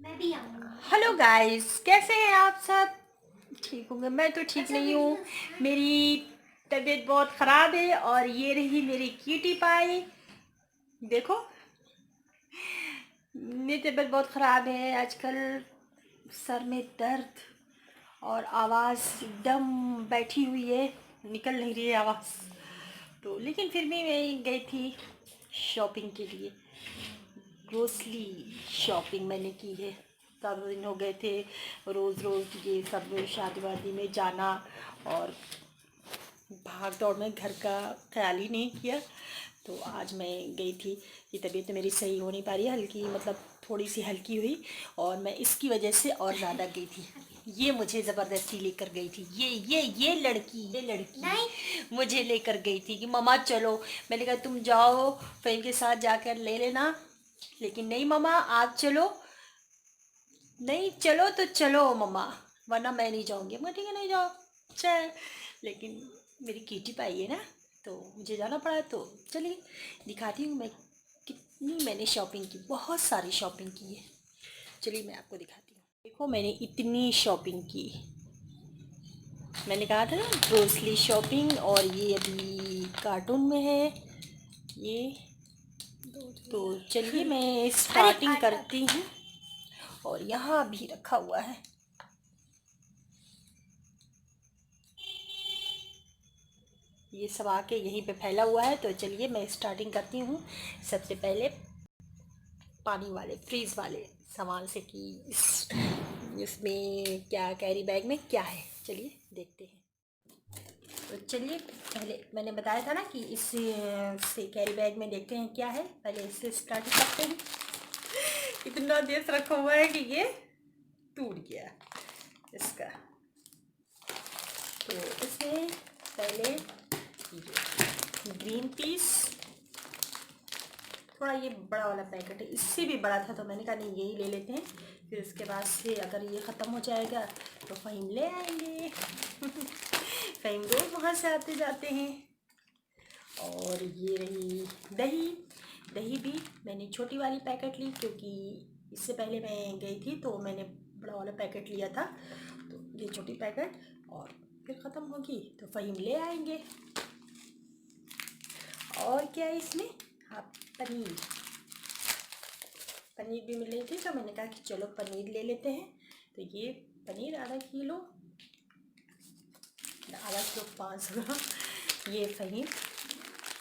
मैं भी आऊंगी। हेलो गाइस, कैसे हैं आप सब? ठीक होंगे। मैं तो ठीक अच्छा नहीं हूँ। वीडियो मेरी तबीयत बहुत ख़राब है और ये रही मेरी क्यूटी पाई। देखो, मेरी तबीयत बहुत ख़राब है आजकल। सर में दर्द और आवाज़ एकदम बैठी हुई है, निकल नहीं रही है आवाज़। तो लेकिन फिर भी मैं गई थी शॉपिंग के लिए। ग्रोसरी शॉपिंग मैंने की है। ज़्यादा दिन हो गए थे रोज़ रोज़ ये सब शादी वादी में जाना और भाग दौड़ में घर का ख्याल ही नहीं किया। तो आज मैं गई थी। ये तबीयत तो मेरी सही हो नहीं पा रही है, हल्की मतलब थोड़ी सी हल्की हुई और मैं इसकी वजह से और ज़्यादा गई थी। ये मुझे ज़बरदस्ती लेकर गई थी। ये लड़की नहीं। मुझे लेकर गई थी कि मम्मा चलो। मैंने कहा तुम जाओ, फ्रेंड के साथ जाकर ले लेना। लेकिन नहीं मम्मा आप चलो। नहीं चलो तो चलो मम्मा, वरना मैं नहीं जाऊंगी। मैं ठीक है नहीं जाओ चल। लेकिन मेरी कीटी पाई है ना, तो मुझे जाना पड़ा। तो चलिए दिखाती हूँ मैं कितनी मैंने शॉपिंग की। बहुत सारी शॉपिंग की है। चलिए मैं आपको दिखाती हूँ। देखो मैंने इतनी शॉपिंग की। मैंने कहा था ना ग्रोसरी शॉपिंग, और ये अभी कार्टून में है ये। तो चलिए मैं अरे स्टार्टिंग आटा। करती हूँ। और यहाँ भी रखा हुआ है। ये सब आके यहीं पे फैला हुआ है। तो चलिए मैं स्टार्टिंग करती हूँ। सबसे पहले पानी वाले फ्रीज वाले सामान से कि इसमें क्या, कैरी बैग में क्या है, चलिए देखते हैं। तो चलिए पहले मैंने बताया था ना कि इससे से कैरी बैग में देखते हैं क्या है। पहले इससे स्टार्टिंग करते हैं। इतना देर से रखा हुआ है कि ये टूट गया इसका। तो इसमें पहले ये ग्रीन पीस, थोड़ा ये बड़ा वाला पैकेट है, इससे भी बड़ा था तो मैंने कहा नहीं यही ले लेते हैं। फिर उसके बाद से अगर ये ख़त्म हो जाएगा तो फ़हीम ले आएंगे। फ़हीम रोज़ वहाँ से आते जाते हैं। और ये रही दही। दही भी मैंने छोटी वाली पैकेट ली, क्योंकि इससे पहले मैं गई थी तो मैंने बड़ा वाला पैकेट लिया था। तो ये छोटी पैकेट, और फिर ख़त्म होगी तो फ़हीम ले आएंगे। और क्या है इसमें, हाँ पनीर। पनीर भी मिल रही थी तो मैंने कहा कि चलो पनीर ले लेते हैं। तो ये पनीर आधा किलो, 500 ग्राम। ये फ़हीम,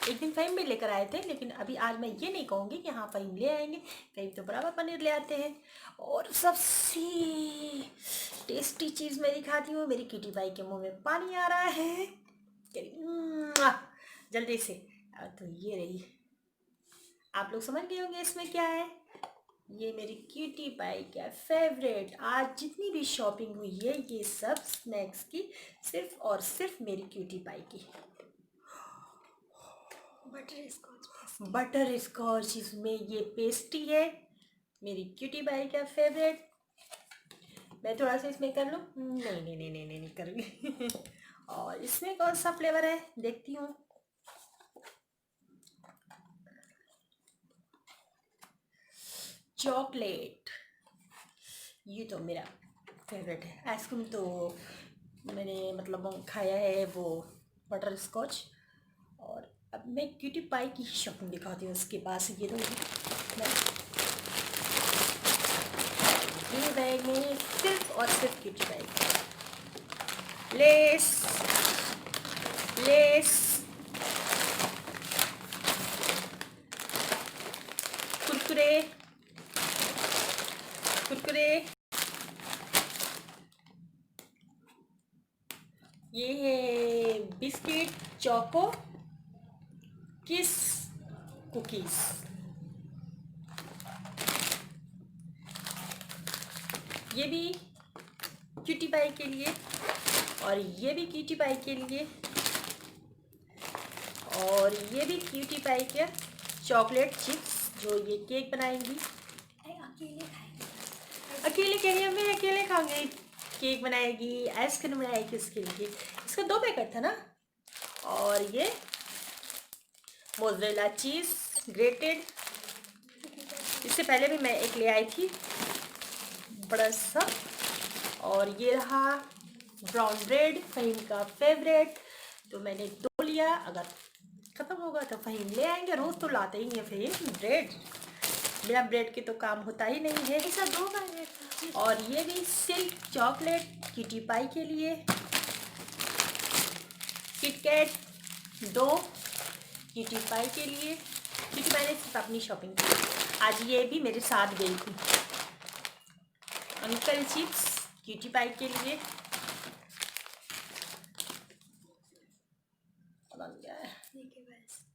एक दिन फ़हीम भी लेकर आए थे, लेकिन अभी आज मैं ये नहीं कहूँगी कि हाँ फ़हीम ले आएंगे। फ़हीम तो बराबर पनीर ले आते हैं। और सबसे टेस्टी चीज़ मैं दिखाती हूँ। मेरी किटी पाई के मुंह में पानी आ रहा है। जल्दी से। तो ये रही, आप लोग समझ गए होंगे इसमें क्या है। ये मेरी क्यूटी पाई का फेवरेट। आज जितनी भी शॉपिंग हुई है ये सब स्नैक्स की, सिर्फ और सिर्फ मेरी क्यूटी पाई की। Butter scotch. बटर स्कॉच इसमें ये पेस्ट्री है, मेरी क्यूटी पाई का फेवरेट। मैं थोड़ा सा इसमें कर लूँ? नहीं नहीं नहीं नहीं नहीं, नहीं करूँगी। और इसमें कौन सा फ्लेवर है देखती हूँ। चॉकलेट, ये तो मेरा फेवरेट है। आइसक्रीम तो मैंने मतलब खाया है वो बटर स्कॉच। और अब मैं क्यूटी पाई की शॉपिंग दिखाती हूँ उसके पास। ये तो मैं ये बैग में सिर्फ और सिर्फ cutie pie. Lay's, Lay's, Kurkure, Kurkure. ये है बिस्किट चोको किस कुकीज। ये भी क्यूटी पाई के लिए, और ये भी क्यूटी पाई के लिए, और ये भी क्यूटी पाई के चॉकलेट चिप्स जो ये केक बनाएंगी। अकेले खाएंगे। अकेले कह रही है, मैं अकेले खाऊंगी। केक बनाएगी, आइसक्रीम बनाएगी, उसके लिए इसका 2 पैकेट था ना। और ये मोज़रेला चीज़ ग्रेटेड, इससे पहले भी मैं एक ले आई थी। बड़ा सा। और ये रहा ब्राउन ब्रेड, फ़हीम का फेवरेट, तो मैंने 2 लिया। अगर ख़त्म होगा तो फ़हीम ले आएंगे, रोज़ तो लाते ही हैं फ़हीम ब्रेड, बिना ब्रेड के तो काम होता ही नहीं है। ऐसा 2 पैकेट। और ये भी सिल्क चॉकलेट किटी पाई के लिए, किटकैट 2 किटी पाई के लिए, क्योंकि मैंने सिर्फ अपनी शॉपिंग की। आज ये भी मेरे साथ गई थी। अंकल चिप्स किटी पाई के लिए,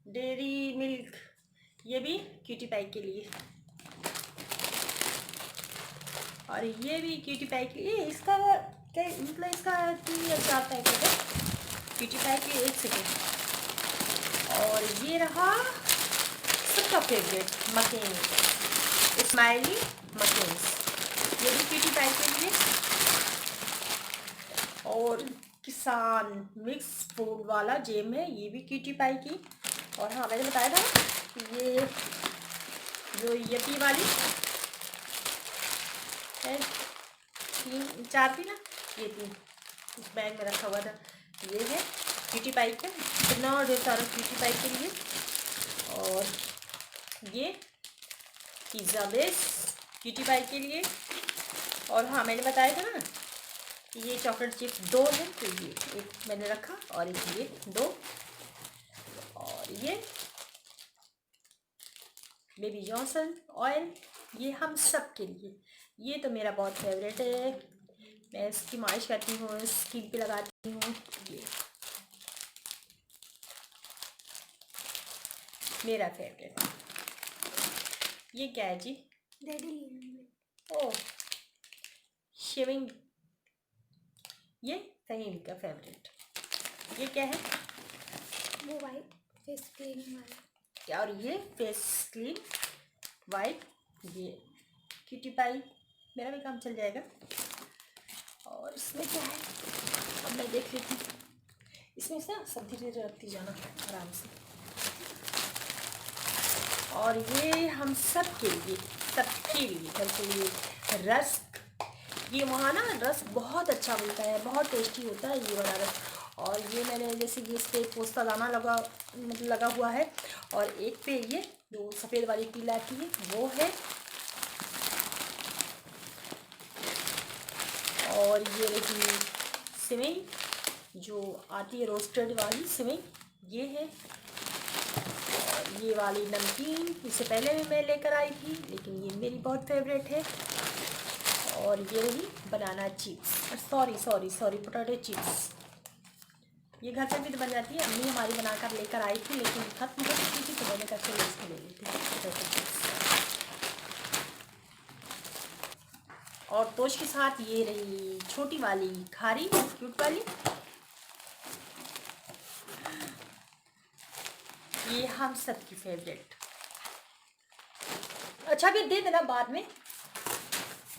डेयरी मिल्क ये भी क्यूटी पाई के लिए, और ये भी क्यूटी पाई के लिए। इसका क्या मतलब, इसका 3 या 4 पैकेट है क्यूटी पाई के। एक सेकेंड। और ये रहा सबका फेवरेट मकेन्स, स्माइली मकेन्स, ये भी क्यूटी पाई के लिए। और किसान मिक्स फूड वाला जेम है, ये भी क्यूटी पाई की। और हाँ, मैंने बताया था ये जो यपी वाली है, 3-4 थी ना, ये 3 इस बैग में रखा हुआ था, ये है क्यूटी पाई का, इतना ढेर सारा क्यूटी पाई के लिए। और ये पिज़्ज़ा बेस क्यूटी पाई के लिए। और हाँ, मैंने बताया था ना कि ये चॉकलेट चिप्स 2 है, तो ये एक मैंने रखा और एक ये 2। और ये बेबी जॉनसन ऑयल, ये हम सब के लिए, ये तो मेरा बहुत फेवरेट है, मैं इसकी मालिश करती हूँ, स्किन पे लगाती हूँ। ये मेरा फेवरेट। ये क्या है जी? डैडी लिए। ओह, शेविंग, ये फ़हीम का फेवरेट। ये क्या है? वो वाइट फेस क्रीम वाला। और ये फेस क्रीम वाइट, ये क्यूटी पाई, मेरा भी काम चल जाएगा। और इसमें क्या है, अब मैं देख लेती हूँ। इसमें से सब धीरे धीरे रखती जाना आराम से। और ये हम सब के लिए, सबके लिए, घर के लिए रस्क, ये वहाँ ना रस्क बहुत अच्छा मिलता है, बहुत टेस्टी होता है ये वाला रस्क। और ये मैंने जैसे कि इस पर पोस्ता दाना लगा हुआ है, और एक पे ये जो सफ़ेद वाली पीला आती है वो है। और ये रही सिवई जो आती है रोस्टेड वाली सिवई, ये है। और ये वाली नमकीन इससे पहले भी मैं लेकर आई थी, लेकिन ये मेरी बहुत फेवरेट है। और ये रही banana chips, sorry potato chips, ये घर पे भी तो बन जाती है, अम्मी हमारी बनाकर लेकर आई थी, लेकिन खत्म हो चुकी थी, तो मैंने कहा चलो इसको ले लेती हूँ पोटैटो चिप्स। और टोस्ट के साथ ये रही छोटी वाली खारी क्यूट वाली, ये हम सब की फेवरेट। अच्छा, भी दे देना बाद में।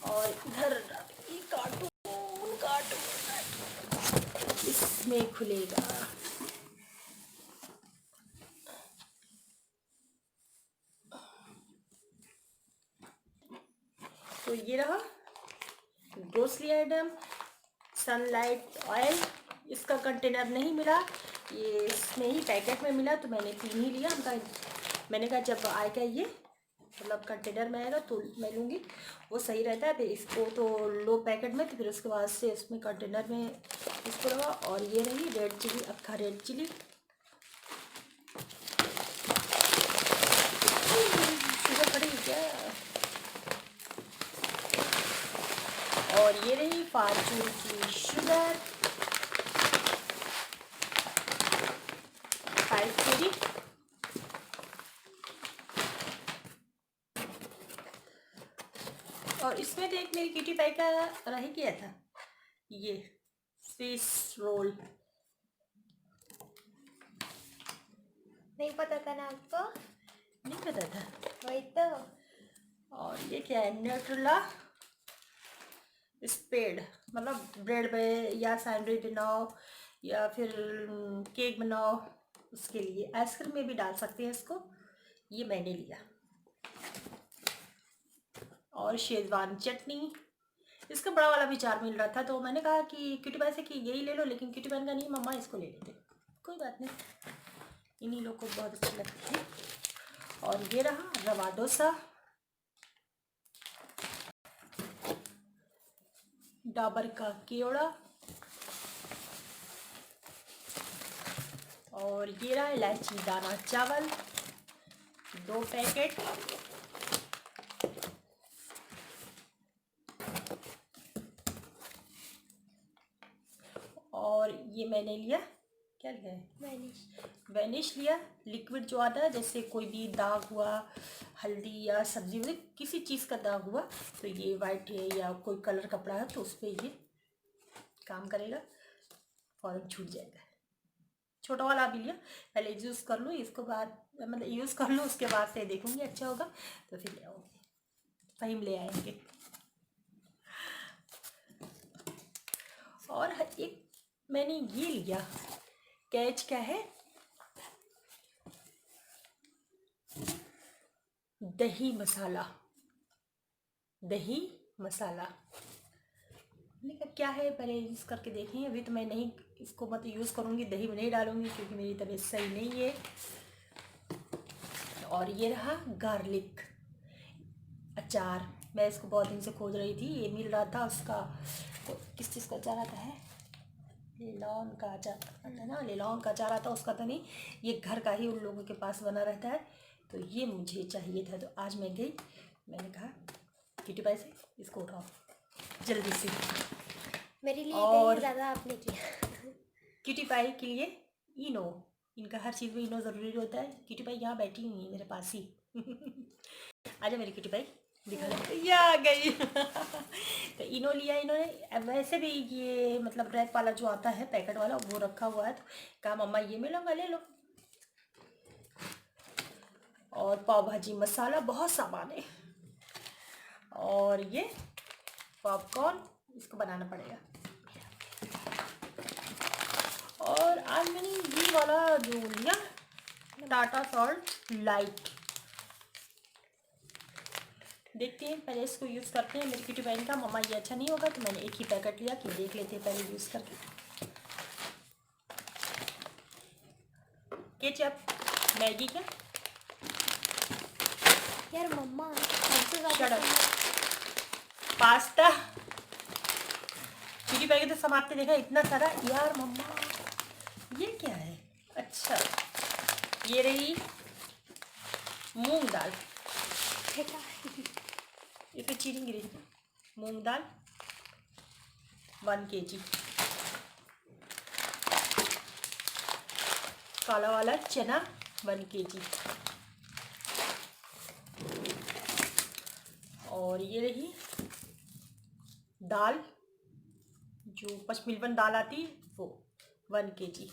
और इधर कार्टून इसमें खुलेगा। तो ये रहा ग्रोसरी आइटम, सनलाइट ऑयल, इसका कंटेनर नहीं मिला, ये इसमें ही पैकेट में मिला, तो मैंने 3 ही लिया। मैंने कहा जब आएगा ये मतलब कंटेनर में आएगा तो मैं लूँगी, वो सही रहता है। फिर इसको तो लो पैकेट में, तो फिर उसके बाद से उसमें कंटेनर में इसको लगा। और ये रही रेड चिली, अक्खा रेड चिली, शुगर पड़ेगी क्या? और ये रही फॉर्चून की शुगर 5 kg। और इसमें तो एक मेरी किटी पाई का रह गया था, ये स्विस रोल, नहीं पता था ना आपको? नहीं पता था। वही तो। और ये क्या है? न्यूट्रेला स्प्रेड, मतलब ब्रेड पे या सैंडविच बनाओ या फिर केक बनाओ, उसके लिए आइसक्रीम में भी डाल सकते हैं इसको, ये मैंने लिया। और शेजवान चटनी, इसका बड़ा वाला भी 4 मिल रहा था, तो मैंने कहा कि क्यूटी पाई से कि यही ले लो, लेकिन क्यूटी पाई का नहीं, मम्मा इसको ले लेते। कोई बात नहीं, इन्हीं लोग को बहुत अच्छी लगती है। और ये रहा रवा डोसा, डाबर का केवड़ा, और ये रहा इलायची दाना चावल 2 पैकेट, और ये मैंने लिया, क्या लिया है, वैनिश लिया, लिक्विड जो आता है, जैसे कोई भी दाग हुआ, हल्दी या सब्जी में किसी चीज़ का दाग हुआ तो ये वाइट है या कोई कलर कपड़ा है तो उस पर ये काम करेगा, फौरन छूट जाएगा। छोटा वाला अभी लिया, पहले यूज़ कर लूँ, इसको बाद मतलब यूज़ कर लूँ, उसके बाद से देखूँगी अच्छा होगा तो फिर ले आऊँगी, वहीं ले आएंगे। और एक मैंने ये लिया, कैच क्या है, दही मसाला, दही मसाला। मैंने कहा क्या है, पहले यूज़ करके देखें, अभी तो मैं नहीं इसको मतलब यूज़ करूँगी, दही में नहीं डालूँगी क्योंकि मेरी तबीयत सही नहीं है। और ये रहा गार्लिक अचार, मैं इसको बहुत दिन से खोज रही थी, ये मिल रहा था उसका, तो किस चीज़ का अचार आता है, लेलॉन का अचार आता है ना, लेलॉन का अचार आता है, उसका तो नहीं, ये घर का ही उन लोगों के पास बना रहता है, तो ये मुझे चाहिए था। तो आज मैं गई, मैंने कहा क्यूटी पाई से इसको उठाओ जल्दी से, मेरे लिए और ज़्यादा आपने किया। क्यूटी पाई के लिए इनो, इनका हर चीज़ में इनो ज़रूरी होता है। क्यूटी पाई यहाँ बैठी हुई है मेरे पास ही आजा मेरी क्यूटी पाई, दिखा दे, ये आ गई तो इनो लिया इन्होंने, वैसे भी ये मतलब रैक वाला जो आता है पैकेट वाला वो रखा हुआ है, तो कहा मम्मा ये मिलूंगा ले लो। और पाव भाजी मसाला, बहुत सामान है, और ये पॉपकॉर्न, इसको बनाना पड़ेगा। और आज मैंने ये वाला जो लिया टाटा सॉल्ट लाइट, देखते हैं पहले इसको यूज़ करते हैं। मेरी क्यूटी बहन का मम्मा ये अच्छा नहीं होगा, तो मैंने एक ही पैकेट लिया कि देख लेते हैं पहले यूज़ करके। केचप, मैगी का यार मम्मा पास्ता, क्यूटी बहन के तो समाप्त देखा इतना सारा, यार मम्मा ये क्या है, अच्छा ये रही मूंग दाल, इस पर चीनी गिरी, मूंग दाल 1 kg, काला वाला चना 1 kg, और ये रही दाल जो पचमिलवन दाल आती वो 1 kg,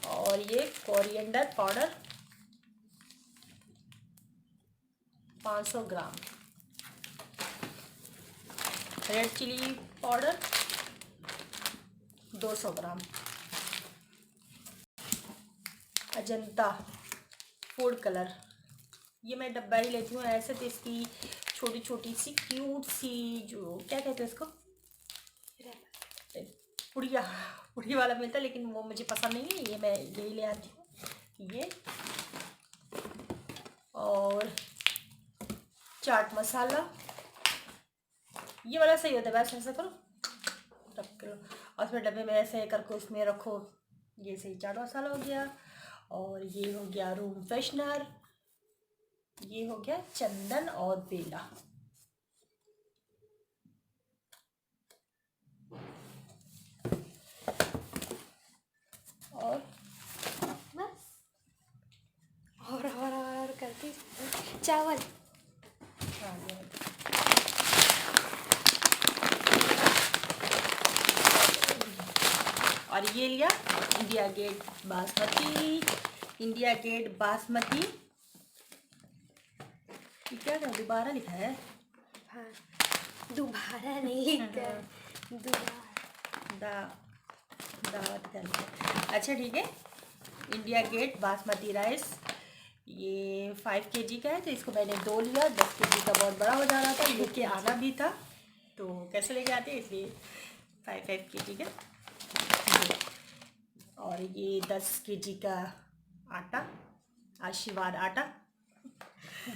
और ये कोरिएंडर पाउडर 500 ग्राम, रेड चिली पाउडर 200 ग्राम, अजंता फूड कलर, ये मैं डब्बा ही लेती हूँ, ऐसे तो इसकी छोटी छोटी सी क्यूट सी जो क्या कहते हैं इसको, पुड़िया पुड़ी वाला मिलता है, लेकिन वो मुझे पसंद नहीं है, ये मैं यही ले आती हूँ, ये और चाट मसाला, ये वाला सही होता है, वैसे ऐसा करो रख करो, और उसमें डब्बे में ऐसे करके उसमें रखो, ये सही चाट मसाला हो गया, और ये हो गया रूम फ्रेशनर, ये हो गया चंदन और बेला, और बस और करती चावल, और ये लिया India Gate basmati, India Gate basmati, क्या क्या दोबारा लिखा है, हाँ दोबारा नहीं अच्छा ठीक है, इंडिया गेट बासमती राइस, ये 5 kg का है, तो इसको मैंने 2 लिया। 10 kg का बहुत बड़ा हो जा रहा था, लेके आना भी था, तो कैसे लेके आते, इसलिए 5 kg का। और ये 10 kg का आटा, आशीर्वाद आटा।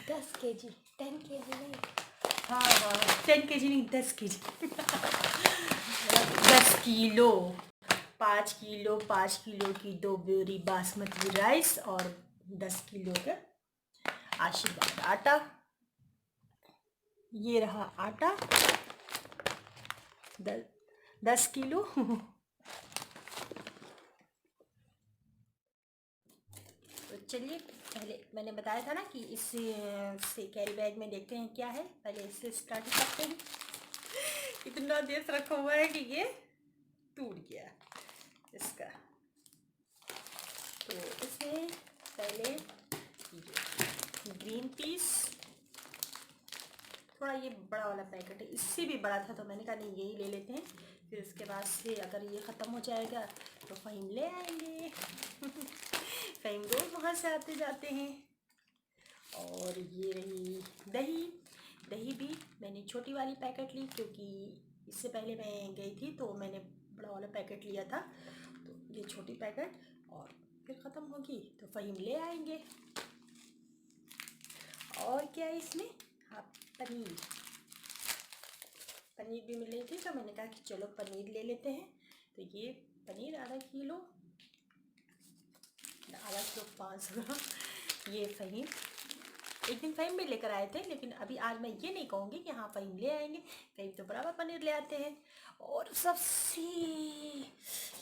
10 kg, 10 kg नहीं। हाँ 10 kg नहीं, 10 kg 10 किलो, 5 किलो, 5 किलो की 2 बोरी बासमती राइस और 10 किलो का आशीर्वाद आटा। ये रहा आटा, 10 किलो। तो चलिए, पहले मैंने बताया था ना कि इससे कैरी बैग में देखते हैं क्या है। पहले इससे स्टार्ट करते हैं। इतना देर से रखा हुआ है कि ये टूट गया इसका। तो इसमें पहले ग्रीन पीस, थोड़ा ये बड़ा वाला पैकेट है, इससे भी बड़ा था, तो मैंने कहा नहीं यही ले लेते हैं। फिर उसके बाद से अगर ये ख़त्म हो जाएगा तो फ़हीम ले आएंगे। फ़हीम रोज़ वहाँ से आते जाते हैं। और ये रही दही। दही भी मैंने छोटी वाली पैकेट ली, क्योंकि इससे पहले मैं गई थी तो मैंने बड़ा वाला पैकेट लिया था। तो ये छोटी पैकेट, और फिर ख़त्म होगी तो फ़हीम ले आएंगे। और क्या है इसमें, हाँ पनीर। पनीर भी मिल रही थी, तो मैंने कहा कि चलो पनीर ले लेते हैं। तो ये पनीर आधा किलो 500 ग्राम। ये फ़हीम, एक दिन फ़हीम भी लेकर आए थे, लेकिन अभी आज मैं ये नहीं कहूँगी कि हाँ फ़हीम ले आएंगे। फ़हीम तो बराबर पनीर ले आते हैं। और सबसे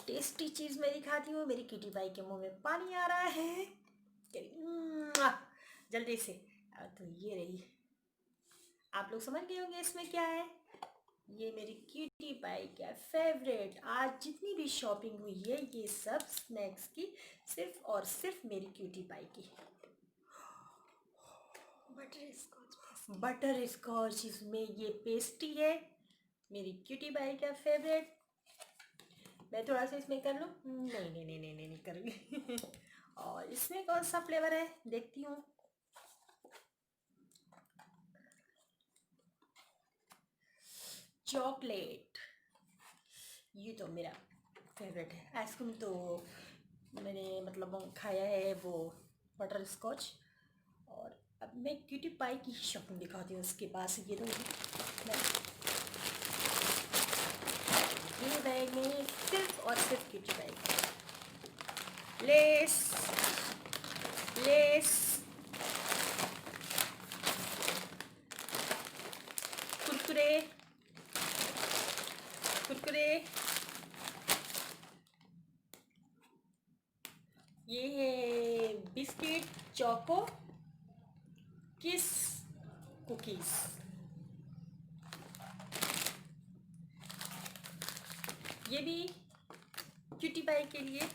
टेस्टी चीज़ मैं दिखाती हूँ। मेरी किटी भाई के मुंह में पानी आ रहा है जल्दी से। तो ये रही, आप लोग समझ गए होंगे इसमें क्या है। ये मेरी क्यूटी पाई का फेवरेट, आज जितनी भी शॉपिंग हुई है ये सब स्नैक्स की, सिर्फ और सिर्फ मेरी क्यूटी पाई की। बटर स्कॉच इसमें ये पेस्ट्री है, मेरी क्यूटी पाई का फेवरेट। मैं थोड़ा सा इसमें कर लूँ, नहीं करूँगी। और इसमें कौन सा फ्लेवर है देखती हूँ। चॉकलेट, ये तो मेरा फेवरेट है। आइसक्रीम तो मैंने मतलब खाया है वो बटर स्कॉच। और अब मैं क्यूटी पाई की शॉपिंग दिखाती हूँ उसके पास। ये तो ये बैग में सिर्फ और सिर्फ cutie pie, Lay's Lay's, Kurkure Kurkure, ये है बिस्किट चोको किस कुकीज। ये भी क्यूटी पाई के लिए,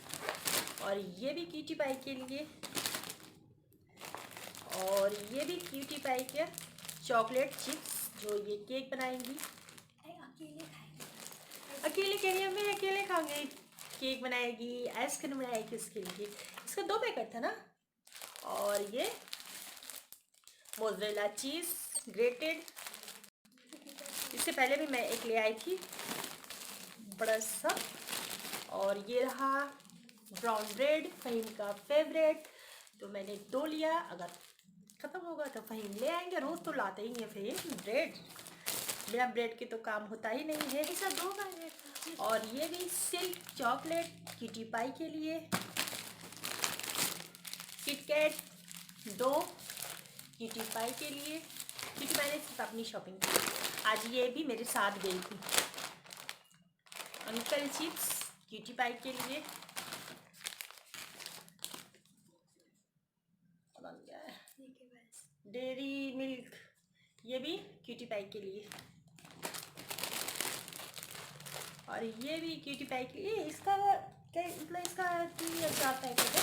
और ये भी क्यूटी पाई के लिए, और ये भी क्यूटी पाई के चॉकलेट चिप्स, जो ये केक बनाएंगी। अकेले कह रही है, मैं अकेले खाऊंगी। केक बनाएगी, आइसक्रीम बनाएगी, उसके लिए इसका 2 पैकेट था ना। और ये मोज़रेला चीज़ ग्रेटेड, इससे पहले भी मैं एक ले आई थी बड़ा सा। और ये रहा ब्राउन ब्रेड, फ़हीम का फेवरेट, तो मैंने 2 लिया। अगर ख़त्म होगा तो फ़हीम ले आएंगे, रोज़ तो लाते ही हैं फ़हीम ब्रेड, बिना ब्रेड के तो काम होता ही नहीं है। ऐसा 2 पैकेट। और ये भी सिल्क चॉकलेट क्यूटी पाई के लिए, किटकैट 2 क्यूटी पाई के लिए। क्यूटी पाई ने सिर्फ अपनी शॉपिंग की, आज ये भी मेरे साथ गई थी। अंकल चिप्स क्यूटी पाई के लिए, बन गया है। डेयरी मिल्क, ये भी क्यूटी पाई के लिए। और ये भी क्यूटी पाई के लिए। इसका क्या मतलब, इसका 3 या 4 पैकेट है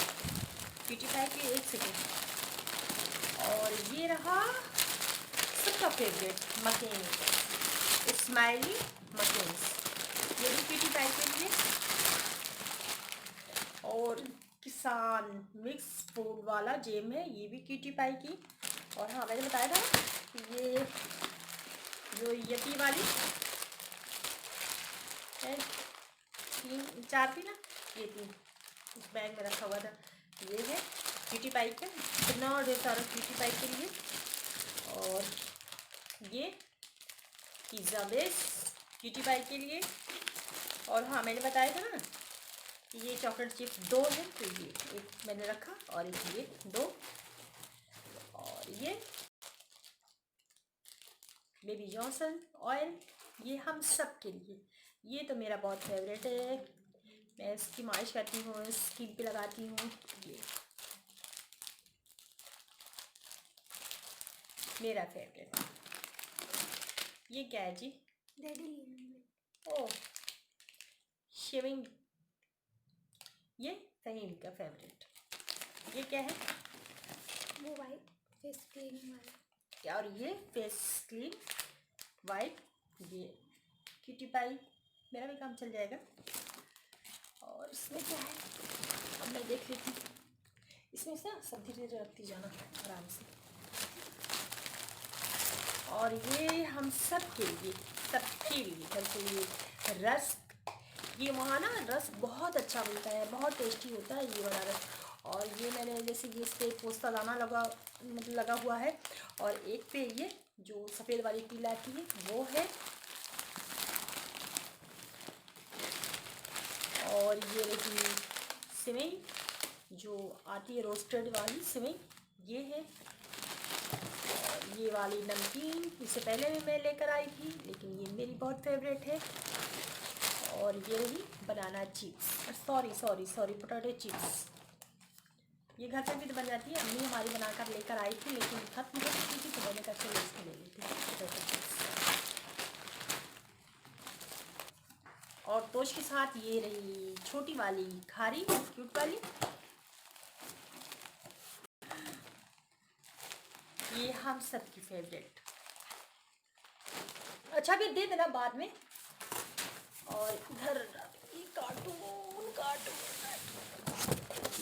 क्यूटी पाई के। 1 सेकेंड। और ये रहा सबका फेवरेट मकेन्स, स्माइली मकेन्स, ये भी क्यूटी पाई के लिए। और किसान मिक्स फूड वाला जेम है, ये भी क्यूटी पाई की। और हाँ, मैंने बताया था कि ये जो यति वाली है, 3-4 थी ना, ये 3 इस बैग में रखा हुआ था, ये है क्यूटी पाई का, इतना ढेर सारा क्यूटी पाई के लिए। और ये पिज़्ज़ा बेस क्यूटी पाई के लिए। और हाँ, मैंने बताया था ना कि ये चॉकलेट चिप्स 2 है, तो ये एक मैंने रखा और एक ये 2। और ये बेबी जॉनसन ऑयल, ये हम सब के लिए, ये तो मेरा बहुत फेवरेट है, मैं इसकी मालिश करती हूँ, स्किन पे लगाती हूँ। ये मेरा फेवरेट। ये क्या है जी? डैडी ओह, शेविंग, ये फहीम का फेवरेट। ये क्या है? वो वाइट फेस क्लीनिंग वाला। और ये फेस क्रीम वाइट, ये क्यूटी पाई, मेरा भी काम चल जाएगा। और इसमें क्या है, अब मैं देख लेती हूँ। इसमें से सब धीरे धीरे रखती जाना आराम से। और ये हम सब के लिए, सबके लिए घर के लिए रस्क, ये वहाँ ना रस्क बहुत अच्छा मिलता है, बहुत टेस्टी होता है ये वाला रस्क। और ये मैंने जैसे ये इस पर पोस्ता दाना लगा हुआ है, और एक पे ये जो सफ़ेद वाली पीला आती है वो है। और ये रही सिवई जो आती है रोस्टेड वाली सिवई, ये है। और ये वाली नमकीन इससे पहले भी मैं लेकर आई थी, लेकिन ये मेरी बहुत फेवरेट है। और ये रही banana chips, sorry potato chips, ये घर पे भी तो बन जाती है, अम्मी हमारी बनाकर लेकर आई थी, लेकिन खत्म हो चुकी थी, तो मैंने कहा चलो इसको ले लेती हूँ पोटैटो चिप्स। और टोस्ट के साथ ये रही छोटी वाली खारी, क्यूट वाली, ये हम सब की फेवरेट। अच्छा भी दे देना बाद में। और इधर ये कार्टून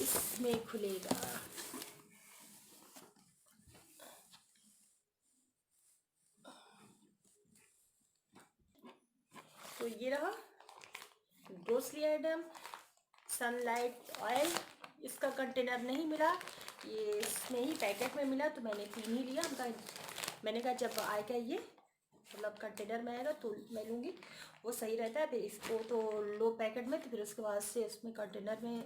इसमें खुलेगा। तो ये रहा ग्रोसरी आइटम, सनलाइट ऑयल, इसका कंटेनर नहीं मिला, ये इसमें ही पैकेट में मिला, तो मैंने 3 ही लिया। मैंने कहा जब आएगा ये मतलब कंटेनर में आएगा तो मैं लूँगी, वो सही रहता है। फिर इसको तो लो पैकेट में, तो फिर उसके बाद से उसमें कंटेनर में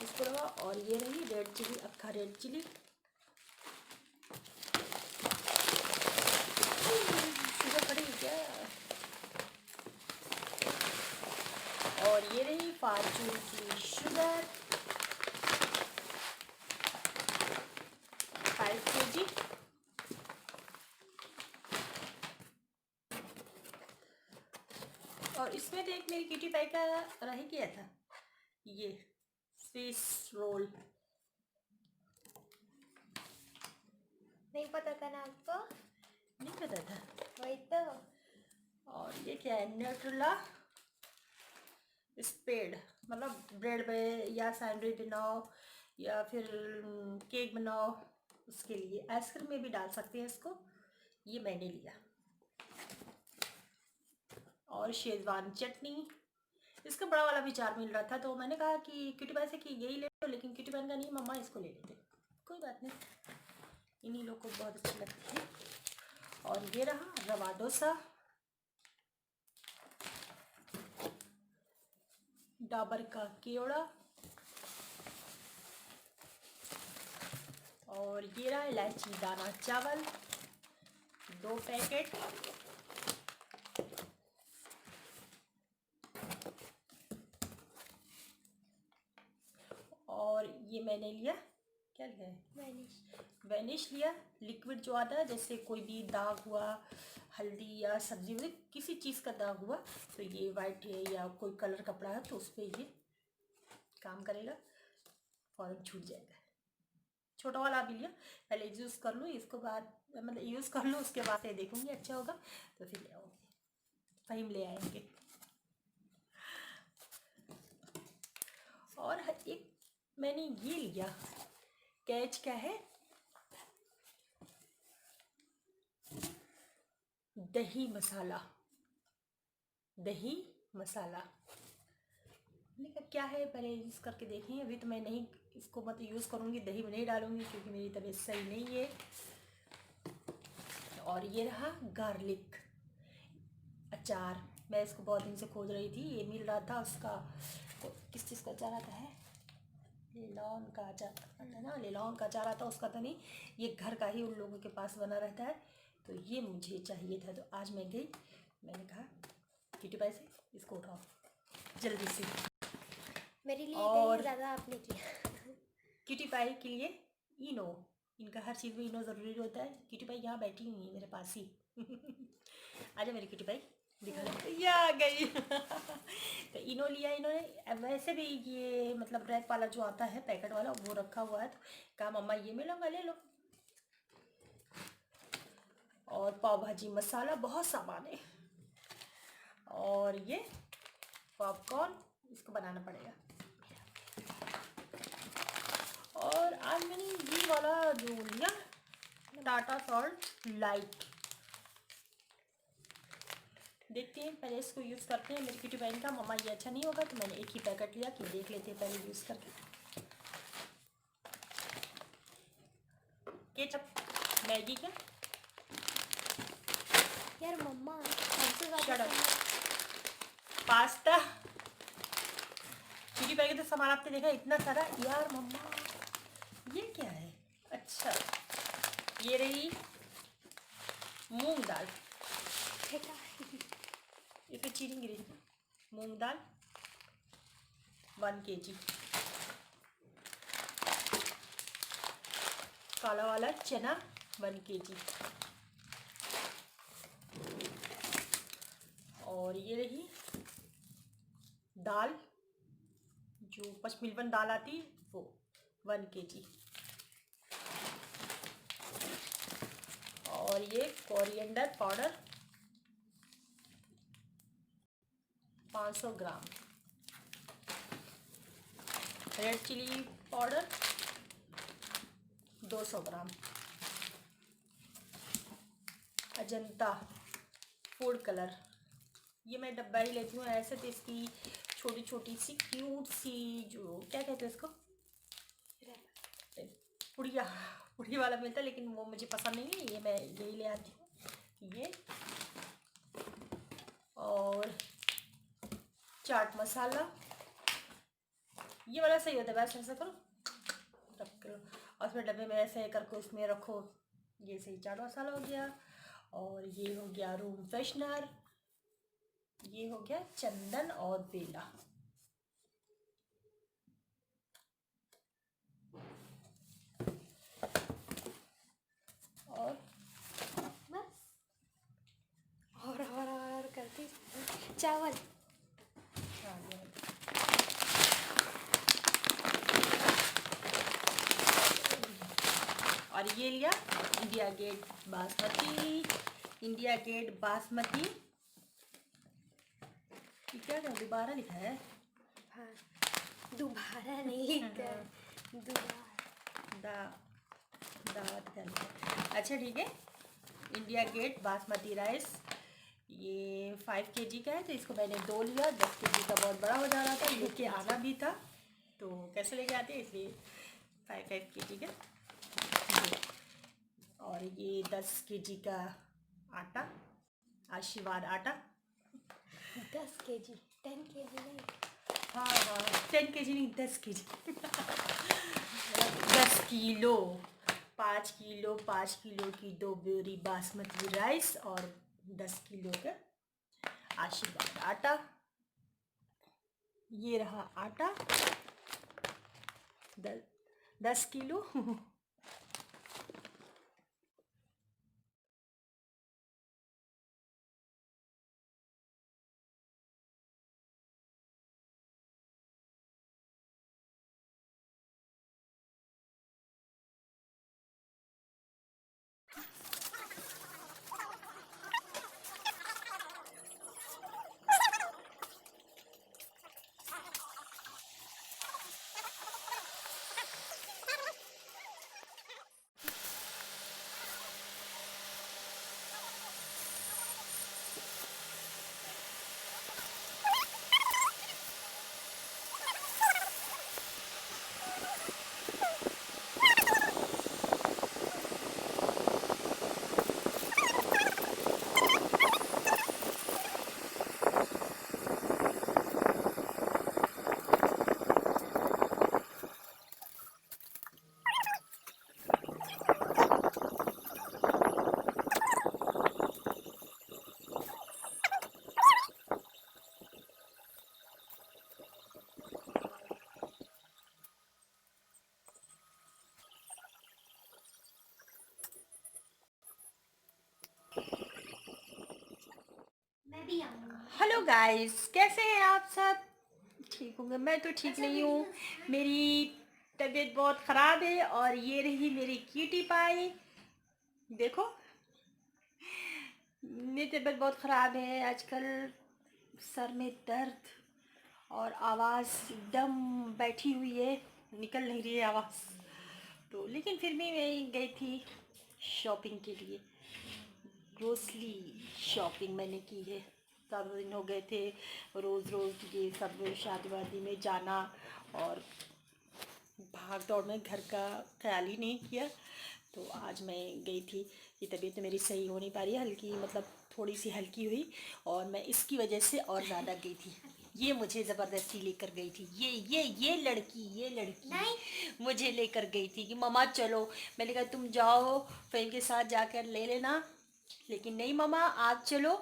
इसको लगा। और ये रही रेड चिली, अक्खा रेड चिली, शुगर पड़ेगी क्या? और ये रही फॉर्चून की शुगर 5 kg। और इसमें तो एक मेरी किटी पाई का रह गया था, ये स्विस रोल, नहीं पता था ना आपको? नहीं पता था। वही तो। और ये क्या है? न्यूट्रेला स्प्रेड, मतलब ब्रेड पे या सैंडविच बनाओ या फिर केक बनाओ, उसके लिए आइसक्रीम में भी डाल सकते हैं इसको, ये मैंने लिया। और शेजवान चटनी, इसका बड़ा वाला भी 4 मिल रहा था, तो मैंने कहा कि किटी पाई से कि यही ले लो, लेकिन किटी पाई का नहीं, मम्मा इसको ले लेते, कोई बात नहीं, इन्हीं लोग को बहुत अच्छी लगती है। और ये रहा रवा डोसा, डाबर का केवड़ा, और ये रहा इलायची दाना चावल 2 पैकेट। और ये मैंने लिया, क्या लिया है? वैनिश लिया, लिक्विड जो आता है, जैसे कोई भी दाग हुआ हल्दी या सब्जी में किसी चीज़ का दाग हुआ, तो ये वाइट है या कोई कलर कपड़ा है तो उस पर ये काम करेगा, फ़ौरन छूट जाएगा। छोटा वाला भी लिया, पहले यूज़ कर लूँ, इसको बाद मतलब यूज़ कर लूँ, उसके बाद ये देखूँगी अच्छा होगा तो फिर ले आऊँगी, फहीम ले आएंगे। और एक मैंने ये लिया कैच क्या है? दही मसाला। दही मसाला मैंने कहा क्या है, पहले यूज़ करके देखें। अभी तो मैं नहीं इसको मतलब यूज़ करूँगी, दही में नहीं डालूँगी क्योंकि मेरी तबीयत सही नहीं है। और ये रहा गार्लिक अचार। मैं इसको बहुत दिन से खोज रही थी, ये मिल रहा था उसका। किस चीज़ का अचार आता है? लेलॉन का अचार आता है ना, लेलॉन का अचार आता है उसका। तो नहीं, ये घर का ही उन लोगों के पास बना रहता है, तो ये मुझे चाहिए था। तो आज मैं गई, मैंने कहा किटी पाई से इसको उठाओ जल्दी से। मेरे लिए और दही ज़्यादा आपने किया। किटी पाई के लिए इनो, इनका हर चीज़ में इनो ज़रूरी होता है। किटी पाई यहाँ बैठी हुई है मेरे पास ही। आजा मेरी किटी पाई, दिखा दे। ये आ गई। तो इनो लिया इन्होंने। वैसे भी ये मतलब रैक वाला जो आता है पैकेट वाला वो रखा हुआ है, तो कहा मम्मा ये मैं लूँगा, ले लो। और पाव भाजी मसाला, बहुत सामान है। और ये पॉपकॉर्न, इसको बनाना पड़ेगा। और आज मैंने ये वाला जो लिया टाटा सॉल्ट लाइट, देखते हैं पहले इसको यूज़ करते हैं। मेरी किटी बहन का मम्मा ये अच्छा नहीं होगा, तो मैंने एक ही पैकेट लिया कि देख लेते हैं पहले यूज़ करके। केचप, मैगी का यार मम्मा हमसे ज़्यादा पास्ता। किटी बहन के तो सामान आपने देखा इतना सारा। यार मम्मा ये क्या है? अच्छा ये रही मूंग दाल। इसमें चीनी गिरी। मूंग दाल 1 kg। काला वाला चना 1 kg। और ये रही दाल, जो पचमिलवन दाल आती वो 1 kg। और ये कोरिएंडर पाउडर 500 ग्राम। रेड चिली पाउडर 200 ग्राम। अजंता फूड कलर, ये मैं डब्बा ही लेती हूँ ऐसे। तो इसकी छोटी छोटी सी क्यूट सी, जो क्या कहते हैं इसको, पुड़िया, पुड़ी वाला मिलता है, लेकिन वो मुझे पसंद नहीं है, ये मैं यही ले आती हूँ। ये और चाट मसाला, ये वाला सही होता है। वैसे ऐसा करो, रख करो और उसमें डब्बे में ऐसे करके उसमें रखो। ये सही चाट मसाला हो गया। और ये हो गया रूम फ्रेशनर, ये हो गया चंदन और बेला। और बस और करती चावल। और ये लिया India Gate basmati. India Gate basmati, ये क्या है? दोबारा लिखा है। हाँ दोबारा नहीं कर, दोबारा अच्छा ठीक है। इंडिया गेट बासमती राइस, ये 5 kg का है, तो इसको मैंने 2 लिया। 10 kg का बहुत बड़ा हो जा रहा था, लेके आना भी था, तो कैसे लेके आते, इसलिए 5 kg का। और ये 10 kg का आटा, आशीर्वाद आटा। 10 kg, 10 kg नहीं। हाँ 10 kg नहीं, 10 kg। 10 किलो, 5 किलो, 5 किलो की 2 बोरी बासमती राइस और 10 किलो का आशीर्वाद आटा। ये रहा आटा 10 किलो। भी आऊंगा। हेलो गाइस, कैसे हैं आप सब? ठीक होंगे। मैं तो ठीक नहीं हूँ, मेरी तबीयत बहुत ख़राब है। और ये रही मेरी क्यूटी पाई, देखो मेरी तबीयत बहुत ख़राब है आजकल। सर में दर्द और आवाज़ एकदम बैठी हुई है, निकल नहीं रही है आवाज़। तो लेकिन फिर भी मैं गई थी शॉपिंग के लिए। ग्रोसरी शॉपिंग मैंने की है। ज़्यादा दिन हो गए थे रोज़ रोज़ ये सब शादी वादी में जाना, और भाग दौड़ में घर का ख्याल ही नहीं किया। तो आज मैं गई थी। ये तबीयत तो मेरी सही हो नहीं पा रही है, हल्की मतलब थोड़ी सी हल्की हुई, और मैं इसकी वजह से और ज़्यादा गई थी। ये मुझे ज़बरदस्ती लेकर गई थी, ये लड़की नहीं। मुझे लेकर गई थी कि मम्मा चलो। मैंने कहा तुम जाओ फ्रेंड के साथ जाकर ले लेना, लेकिन नहीं मम्मा आप चलो।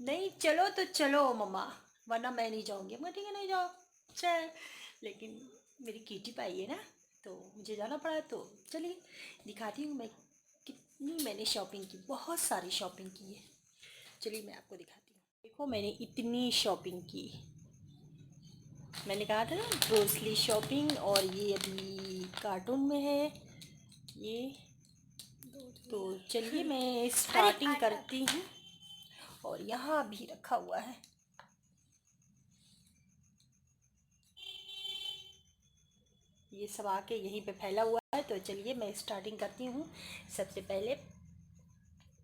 नहीं चलो तो चलो मम्मा, वरना मैं नहीं जाऊँगी। मैं ठीक है नहीं जाओ चल। लेकिन मेरी कीटी पाई है ना, तो मुझे जाना पड़ा। तो चलिए दिखाती हूँ मैं कितनी मैंने शॉपिंग की। बहुत सारी शॉपिंग की है, चलिए मैं आपको दिखाती हूँ। देखो मैंने इतनी शॉपिंग की। मैंने कहा था ना ग्रोसरी शॉपिंग, और ये अभी कार्टून में है ये। तो चलिए मैं स्टार्टिंग करती हूँ। और यहाँ भी रखा हुआ है। ये सब आके यहीं पे फैला हुआ है। तो चलिए मैं स्टार्टिंग करती हूँ। सबसे पहले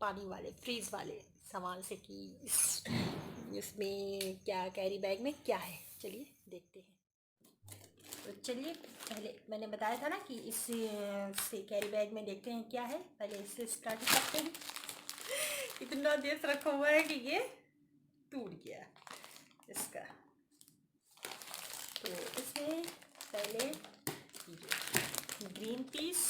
पानी वाले फ्रीज वाले सामान से कि इसमें क्या कैरी बैग में क्या है, चलिए देखते हैं। तो चलिए पहले मैंने बताया था ना कि इससे कैरी बैग में देखते हैं क्या है। पहले इससे स्टार्ट करते हैं। इतना देर रखा हुआ है कि ये टूट गया इसका। तो इसमें पहले ग्रीन पीस,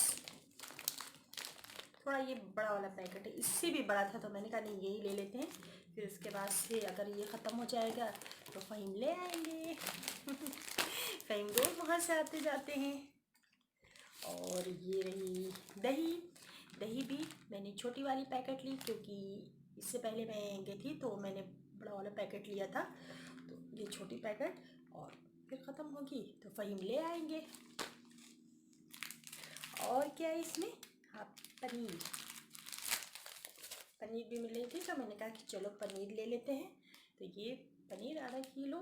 थोड़ा ये बड़ा वाला पैकेट है, इससे भी बड़ा था तो मैंने कहा नहीं यही ले लेते हैं। फिर उसके बाद से अगर ये ख़त्म हो जाएगा तो फ़हीम ले आएंगे। फ़हीम रोज़ वहाँ से आते जाते हैं। और ये रही दही। दही भी मैंने छोटी वाली पैकेट ली, क्योंकि इससे पहले मैं गई थी तो मैंने बड़ा वाला पैकेट लिया था। तो ये छोटी पैकेट, और फिर ख़त्म होगी तो फ़हीम ले आएंगे। और क्या है इसमें, हाँ पनीर। पनीर भी मिल रही थी तो मैंने कहा कि चलो पनीर ले लेते हैं। तो ये पनीर आधा किलो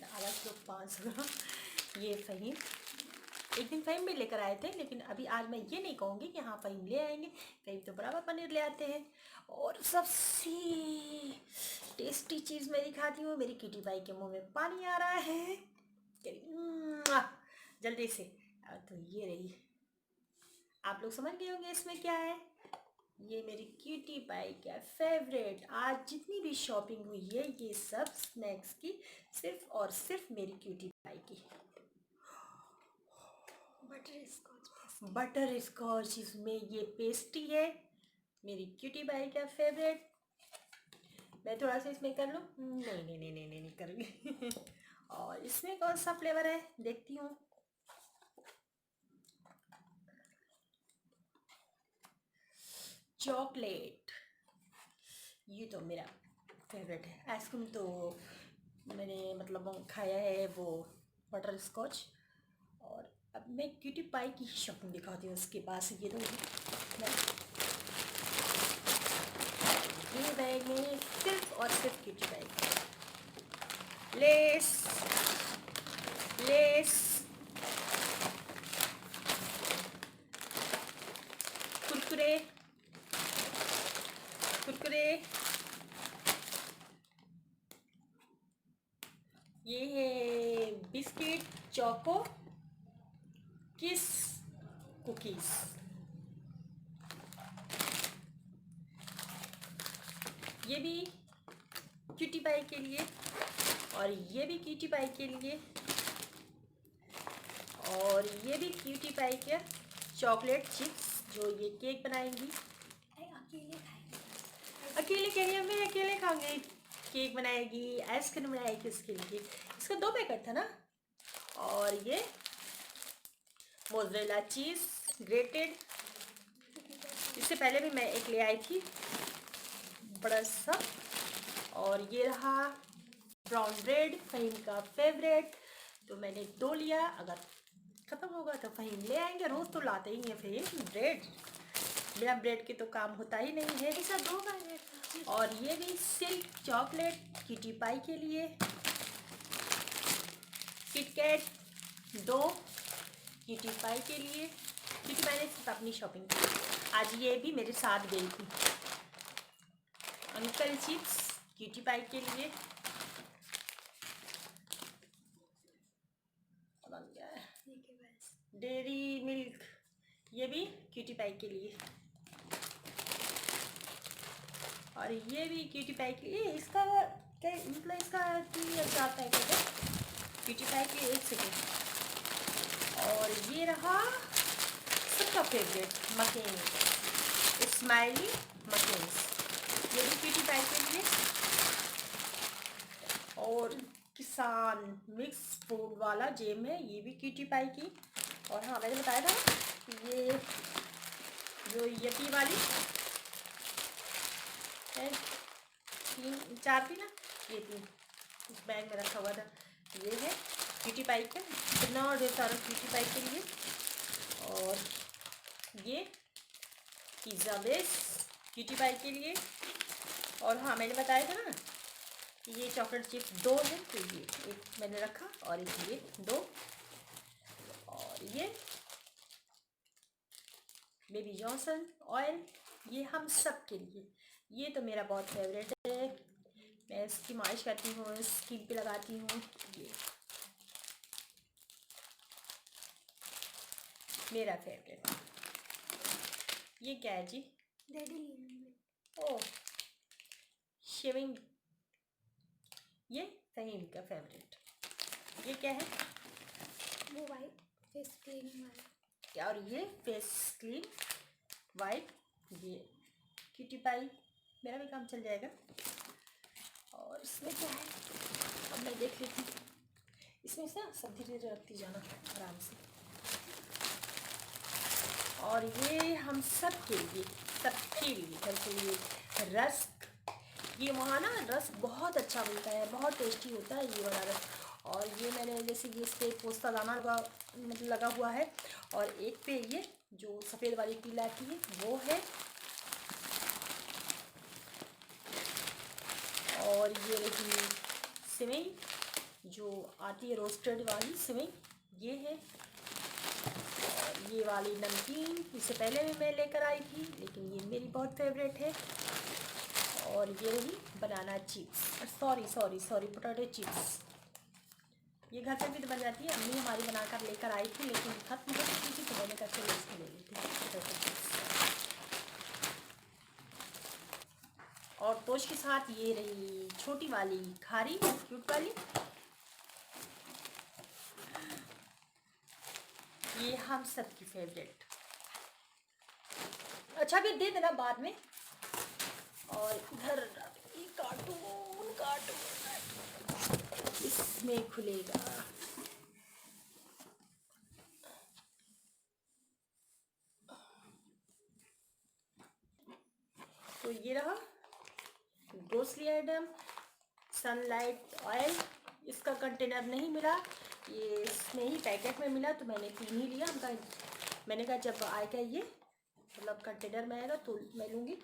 500 ग्राम। ये फ़हीम एक दिन फ़हीम भी लेकर आए थे, लेकिन अभी आज मैं ये नहीं कहूँगी कि हाँ फ़हीम ले आएंगे। फ़हीम तो बराबर पनीर ले आते हैं। और सबसे टेस्टी चीज़ मैं दिखाती हूँ। मेरी किटी पाई के मुंह में पानी आ रहा है जल्दी से। तो ये रही, आप लोग समझ गए होंगे इसमें क्या है। ये मेरी क्यूटी पाई का फेवरेट। आज जितनी भी शॉपिंग हुई है ये सब स्नैक्स की, सिर्फ और सिर्फ मेरी क्यूटी पाई की। बटर स्कॉच इसमें ये पेस्ट्री है, मेरी क्यूटी पाई का फेवरेट। मैं थोड़ा सा इसमें कर लूँ, नहीं करूँगी। और इसमें कौन सा फ्लेवर है देखती हूँ। चॉकलेट, ये तो मेरा फेवरेट है। आइसक्रीम तो मैंने मतलब खाया है वो बटर स्कॉच। और अब मैं क्यूटी पाई की शॉपिंग दिखाती हूँ। उसके पास ये तो मैं ये बैग में सिर्फ और सिर्फ cutie pie Lay's Lay's Kurkure Kurkure. ये है बिस्किट चोको किस कुकीज़। ये भी क्यूटी पाई के लिए, और ये भी क्यूटी पाई के लिए, और ये भी क्यूटी पाई के चॉकलेट चिप्स जो ये केक बनाएंगी। अकेले खाएंगे। अकेले कह रही है, मैं अकेले खाऊंगी। केक बनाएगी, आइसक्रीम बनाएगी, उसके लिए इसका 2 पैकेट था ना। और ये मोज़रेला चीज़ ग्रेटेड, इससे पहले भी मैं एक ले आई थी बड़ा सा। और ये रहा ब्राउन ब्रेड, फ़हीम का फेवरेट। तो मैंने 2 लिया, अगर ख़त्म होगा तो फ़हीम ले आएंगे। रोज़ तो लाते ही हैं फ़हीम ब्रेड, बिना ब्रेड के तो काम होता ही नहीं है। ऐसा 2 पैकेट। और ये भी सिल्क चॉकलेट किटी पाई के लिए। किटकैट 2 किटी पाई के लिए, क्योंकि मैंने सिर्फ अपनी शॉपिंग की। आज ये भी मेरे साथ गई थी। अंकल चिप्स किटी पाई के लिए बन गया है। डेयरी मिल्क ये भी क्यूटी पाई के लिए, और ये भी क्यूटी पाई के लिए। इसका क्या मतलब, इसका 3 या 4 पैकेट है क्यूटी पाई के। 1 सेकेंड। और ये रहा सबका फेवरेट मकेन, स्माइली मकेन्स, ये भी क्यूटी पाई के लिए। और किसान मिक्स फूड वाला जेम है, ये भी क्यूटी पाई की। और हाँ, मैंने बताया था ये जो यपी वाली है, 3-4 थी ना, ये 3 इस बैग में रखा हुआ था। ये है क्यूटी पाई का, इतना ढेर सारा क्यूटी पाई के लिए। और ये पिज़्ज़ा बेस क्यूटी पाई के लिए। और हाँ, मैंने बताया था ना ये चॉकलेट चिप्स 2 है, तो ये एक मैंने रखा और एक ये 2। और ये बेबी जॉनसन ऑयल, ये हम सब के लिए। ये तो मेरा बहुत फेवरेट है, मैं इसकी मालिश करती हूँ, स्किन पे लगाती हूँ। ये मेरा फेवरेट। ये क्या है जी? ओह, शेविंग, ये फ़हीम का फेवरेट। ये क्या है? वो वाइट फेस क्रीम वाला। और ये फेस क्रीम वाइट, ये क्यूटी पाई, मेरा भी काम चल जाएगा। और इसमें क्या है, अब मैं देख लेती हूँ। इसमें से सब धीरे धीरे रखती जाना आराम से। और ये हम सब के लिए, सबके लिए, घर के लिए रस्क। ये वहाँ ना रस्क बहुत अच्छा मिलता है, बहुत टेस्टी होता है ये वाला रस्क। और ये मैंने जैसे ये इस पर पोस्ता दाना लगा हुआ है, और एक पे ये जो सफ़ेद वाली पीला आती है वो है। और ये रही सिवई जो आती है रोस्टेड वाली सिवई, ये है। और ये वाली नमकीन इससे पहले भी मैं लेकर आई थी, लेकिन ये मेरी बहुत फेवरेट है। और ये रही banana chips, sorry potato chips. ये घर पे भी तो बन जाती है, अम्मी हमारी बनाकर लेकर आई थी, लेकिन खत्म हो चुकी थी, तो मैंने कहा चलो इसको ले लेती हूँ पोटैटो चिप्स। और टोस्ट के साथ ये रही छोटी वाली खारी, क्यूट वाली। ये हम सब की फेवरेट। अच्छा, भी दे देना बाद में। और इधर कार्टून इसमें खुलेगा। तो ये रहा ग्रोसरी आइटम, सनलाइट ऑयल। इसका कंटेनर नहीं मिला, ये इसमें ही पैकेट में मिला, तो मैंने 3 ही लिया। मैंने कहा जब आएगा ये मतलब कंटेनर में आएगा तो मैं लूँगी,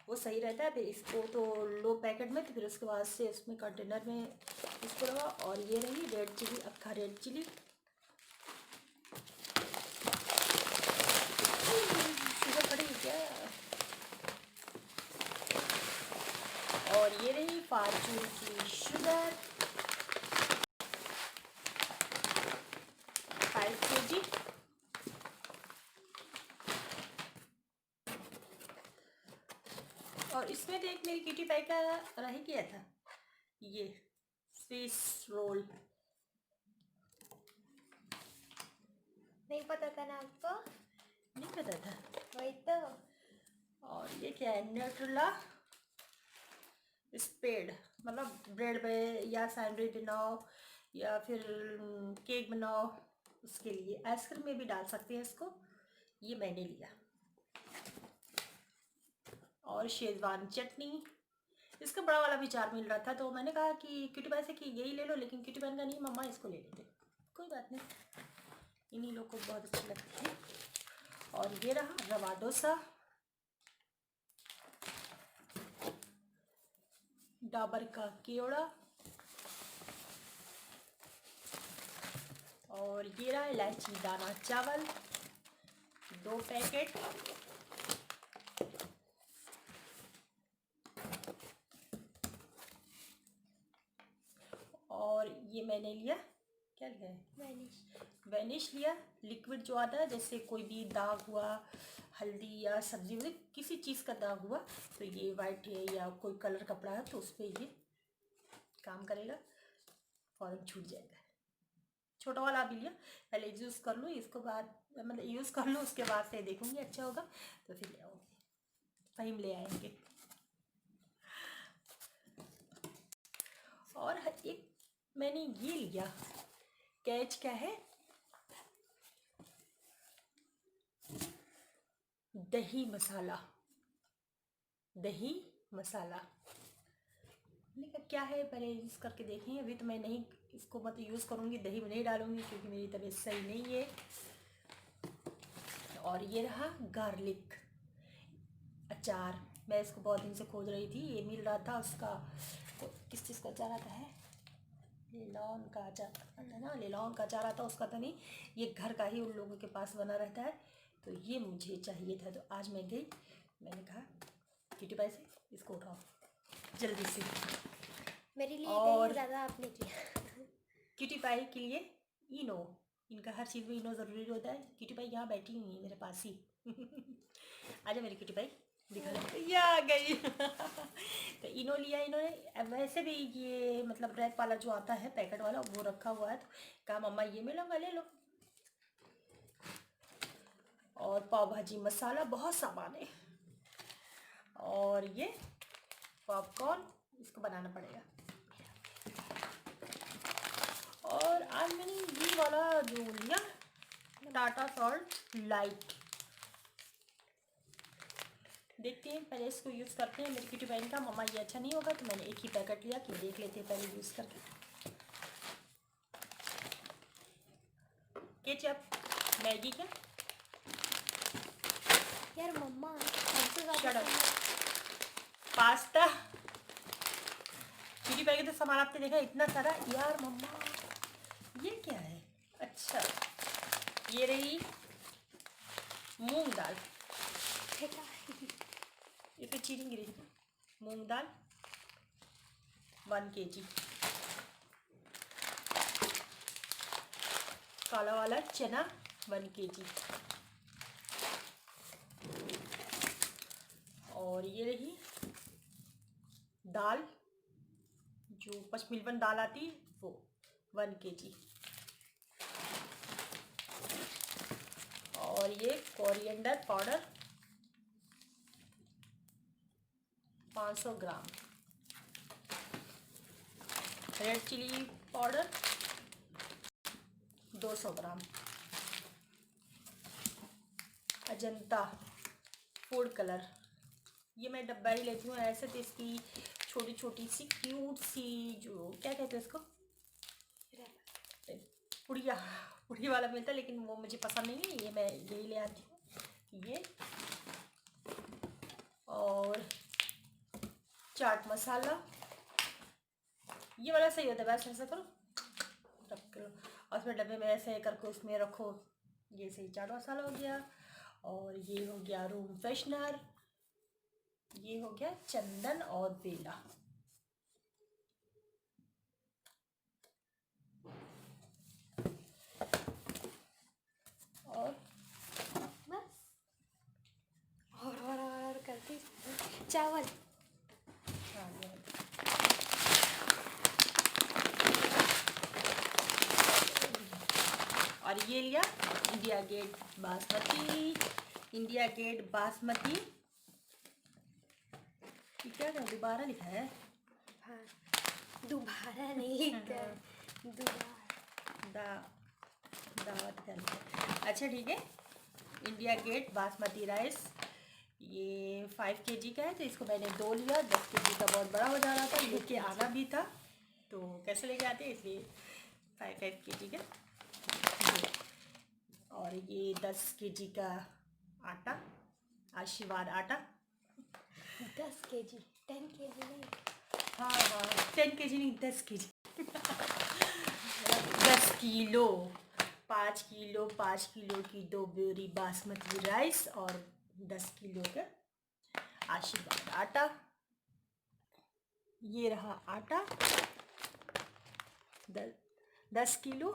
वो सही रहता है। फिर इसको तो लो पैकेट में, तो फिर उसके बाद से उसमें कंटेनर में इसको लगा। और ये रही रेड चिली, अक्खा रेड चिली। शुगर पड़ेगी क्या? और ये रही फॉर्चून की शुगर 5 kg। और इसमें तो एक मेरी किटी पाई का रह गया था, ये स्विस रोल। नहीं पता था ना आपको? नहीं पता था। वही तो। और ये क्या है? न्यूट्रेला स्प्रेड, मतलब ब्रेड पे या सैंडविच बनाओ या फिर केक बनाओ, उसके लिए। आइसक्रीम में भी डाल सकते हैं इसको, ये मैंने लिया। और शेजवान चटनी, इसका बड़ा वाला भी 4 मिल रहा था, तो मैंने कहा कि क्यूटी पाई से कि यही ले लो, लेकिन क्यूटी पाई का नहीं, मम्मा इसको ले लेते। कोई बात नहीं, इन्हीं लोग को बहुत अच्छी लगती है। और ये रहा रवा डोसा, डाबर का केवड़ा, और ये रहा इलायची दाना चावल 2 पैकेट, और ये मैंने लिया, क्या लिया है, वैनिश लिया, लिक्विड जो आता है, जैसे कोई भी दाग हुआ, हल्दी या सब्जी में किसी चीज़ का दाग हुआ, तो ये वाइट है या कोई कलर कपड़ा है तो उस पर ये काम करेगा, फौरन छूट जाएगा। छोटा वाला भी लिया, पहले यूज़ कर लूँ, इसको बाद मतलब यूज़ कर लूँ, उसके बाद से देखूँगी अच्छा होगा तो फिर ले आऊँगी, वहीं ले आएंगे। और एक मैंने ये लिया, कैच क्या है, दही मसाला, दही मसाला। मैंने कहा क्या है, पहले यूज़ करके देखें, अभी तो मैं नहीं इसको मतलब यूज़ करूँगी, दही में नहीं डालूँगी क्योंकि मेरी तबीयत सही नहीं है। और ये रहा गार्लिक अचार, मैं इसको बहुत दिन से खोज रही थी, ये मिल रहा था, उसका किस चीज़ का अचार आता है, लेलॉन का अचार आता है ना, लेलॉन का अचार आता है, उसका तो नहीं, ये घर का ही उन लोगों के पास बना रहता है, तो ये मुझे चाहिए था। तो आज मैं गई, मैंने कहा क्यूटी पाई से इसको उठाओ जल्दी से, मेरे लिए और ज़्यादा आपने किया। क्यूटी पाई के लिए इनो, इनका हर चीज़ में इनो ज़रूरी होता है। क्यूटी पाई यहाँ बैठी हुई है मेरे पास ही आजा मेरी क्यूटी पाई, दिखा ले, ये आ गई तो इनो लिया इन्होंने, वैसे भी ये मतलब रैक वाला जो आता है पैकेट वाला वो रखा हुआ है, तो कहा मम्मा ये मिलूंगा ले लो। और पाव भाजी मसाला, बहुत सामान है, और ये पॉपकॉर्न, इसको बनाना पड़ेगा। और आज मैंने ये वाला जो लिया टाटा सॉल्ट लाइट, देखते हैं पहले इसको यूज़ करते हैं। मेरी क्यूटी बहन का मम्मा ये अच्छा नहीं होगा, तो मैंने एक ही पैकेट लिया कि देख लेते हैं पहले यूज़ करके। केचप, मैगी, क्या यार मम्मा हमसे ज़्यादा पास्ता, क्यूटी बहन के तो सामान आपने देखा इतना सारा, यार मम्मा ये क्या है, अच्छा ये रही मूंग दाल, ये तो चीनी गिरी, मूंग दाल 1 kg, काला वाला चना 1 kg, और ये रही दाल जो पचमिलवन दाल आती वो 1 kg, और ये कोरिएंडर पाउडर 500 ग्राम, रेड चिली पाउडर 200 ग्राम, अजंता फूड कलर, ये मैं डब्बा ही लेती हूँ, ऐसे तो इसकी छोटी छोटी सी क्यूट सी जो क्या कहते हैं इसको, पुड़ी वाला मिलता है, लेकिन वो मुझे पसंद नहीं है, ये मैं यही ले आती हूँ ये। और चाट मसाला, ये वाला सही होता है, वैसे ऐसा करो रख करो, और उसमें डब्बे में ऐसे करके उसमें रखो, ये सही चाट मसाला हो गया। और ये हो गया रूम फ्रेशनर, ये हो गया चंदन और बेला, और बस और करती चावल। हाँ ये है। और ये लिया India Gate basmati, India Gate basmati, क्या है दोबारा लिखा है, हाँ दोबारा नहीं कर, दोबारा दावत कर, अच्छा ठीक है, इंडिया गेट बासमती राइस, ये 5 kg का है, तो इसको मैंने 2 लिया। 10 kg का बहुत बड़ा हो जा रहा था, लेके आना भी था, तो कैसे लेके आते, इसलिए 5 kg का। और ये 10 kg का आटा, आशीर्वाद आटा। 10 kg, 10 kg नहीं। हाँ हाँ, 10 kg नहीं, 10 kg 10 किलो, 5 किलो की 2 बोरी बासमती राइस और 10 किलो का आशीर्वाद आटा। ये रहा आटा, 10 किलो